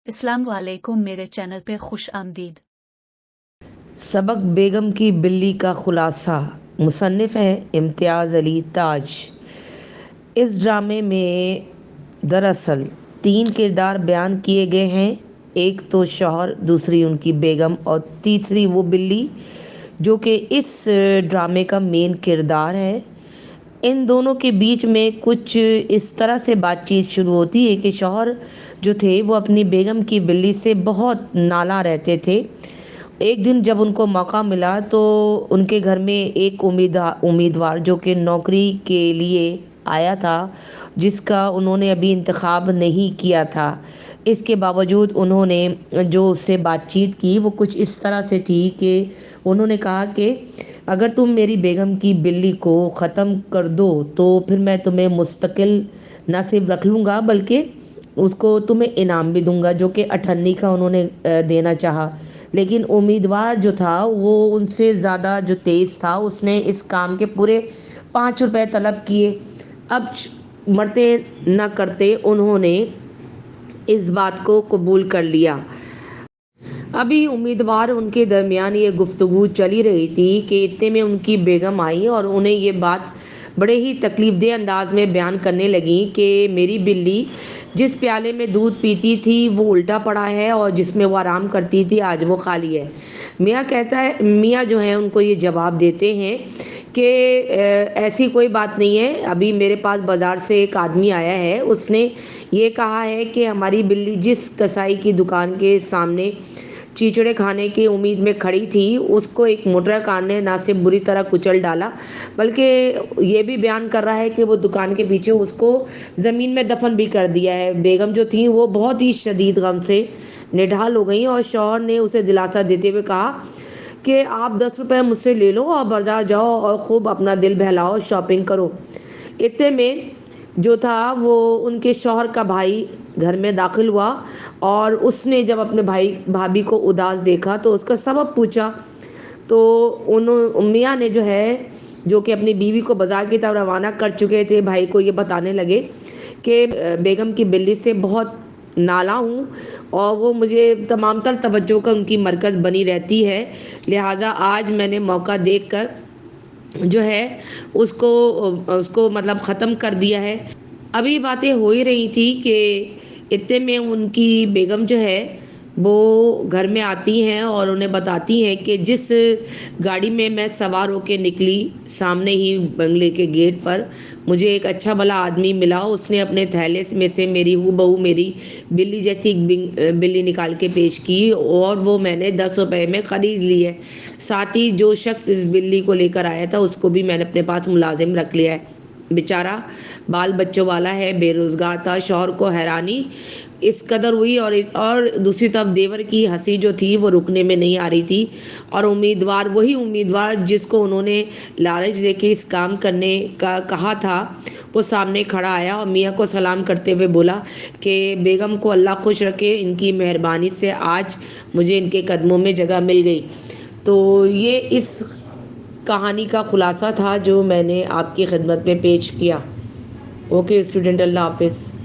अस्सलाम वालेकुम, मेरे चैनल पे खुश आमदीद। सबक बेगम की बिल्ली का खुलासा। मुसन्निफ़ हैं इम्तियाज़ अली ताज। इस ड्रामे में दरअसल 3 किरदार बयान किए गए हैं। एक तो शौहर, दूसरी उनकी बेगम और तीसरी वो बिल्ली जो कि इस ड्रामे का मेन किरदार है। इन दोनों के बीच में कुछ इस तरह से बातचीत शुरू होती है कि शौहर जो थे वो अपनी बेगम की बिल्ली से बहुत नाला रहते थे। एक दिन जब उनको मौका मिला तो उनके घर में एक उम्मीदवार जो कि नौकरी के लिए आया था, जिसका उन्होंने अभी इंतखाब नहीं किया था। इसके बावजूद उन्होंने जो उससे बातचीत की वो कुछ इस तरह से थी कि उन्होंने कहा कि अगर तुम मेरी बेगम की बिल्ली को ख़त्म कर दो तो फिर मैं तुम्हें मुस्तकिल न सिर्फ रख लूँगा बल्कि उसको तुम्हें इनाम भी दूंगा, जो कि अठन्नी का उन्होंने देना चाहा। लेकिन उम्मीदवार जो था वो उनसे ज़्यादा जो तेज़ था, उसने इस काम के पूरे 5 रुपए तलब किए। अब मरते न करते उन्होंने इस बात को कबूल कर लिया। अभी उम्मीदवार उनके दरमियान ये गुफ्तगू चली रही थी कि इतने में उनकी बेगम आई और उन्हें ये बात बड़े ही तकलीफदेह अंदाज में बयान करने लगी कि मेरी बिल्ली जिस प्याले में दूध पीती थी वो उल्टा पड़ा है और जिसमें वो आराम करती थी आज वो खाली है। मियाँ जो है उनको ये जवाब देते हैं कि ऐसी कोई बात नहीं है। अभी मेरे पास बाज़ार से एक आदमी आया है, उसने ये कहा है कि हमारी बिल्ली जिस कसाई की दुकान के सामने चीचड़े खाने की उम्मीद में खड़ी थी, उसको एक मोटर कार ने ना सिर्फ बुरी तरह कुचल डाला बल्कि ये भी बयान कर रहा है कि वो दुकान के पीछे उसको ज़मीन में दफन भी कर दिया है। बेगम जो थी वो बहुत ही शदीद गम से निढाल हो गई और शौहर ने उसे दिलासा देते हुए कहा कि आप 10 रुपए मुझसे ले लो और बाजार जाओ और खूब अपना दिल बहलाओ, शॉपिंग करो। इतने में जो था वो उनके शौहर का भाई घर में दाखिल हुआ और उसने जब अपने भाई भाभी को उदास देखा तो उसका सबब पूछा। तो उन मियाँ ने जो है, जो कि अपनी बीवी को बाजार की तरफ रवाना कर चुके थे, भाई को ये बताने लगे कि बेगम की बिल्ली से बहुत नाला हूँ और वो मुझे तमाम तर तवज्जो का उनकी मरकज़ बनी रहती है, लिहाजा आज मैंने मौका देखकर जो है उसको उसको मतलब ख़त्म कर दिया है। अभी बातें हो ही रही थी कि इतने में उनकी बेगम जो है वो घर में आती हैं और उन्हें बताती हैं कि जिस गाड़ी में मैं सवार होकर निकली, सामने ही बंगले के गेट पर मुझे एक अच्छा भला आदमी मिला। उसने अपने थैले में से मेरी हूबहू मेरी बिल्ली जैसी एक बिल्ली निकाल के पेश की और वो मैंने 10 रुपए में ख़रीद ली है। साथ ही जो शख्स इस बिल्ली को लेकर आया था उसको भी मैंने अपने पास मुलाजिम रख लिया है। बेचारा बाल बच्चों वाला है, बेरोजगार था। शौहर को हैरानी इस कदर हुई और दूसरी तरफ देवर की हंसी जो थी वो रुकने में नहीं आ रही थी और वही उम्मीदवार जिसको उन्होंने लालच देके इस काम करने का कहा था, वो सामने खड़ा आया और मियाँ को सलाम करते हुए बोला कि बेगम को अल्लाह खुश रखे, इनकी मेहरबानी से आज मुझे इनके कदमों में जगह मिल गई। तो ये इस कहानी का खुलासा था जो मैंने आपकी खिदमत में पेश किया। ओके स्टूडेंट, अल्लाह हाफिज़।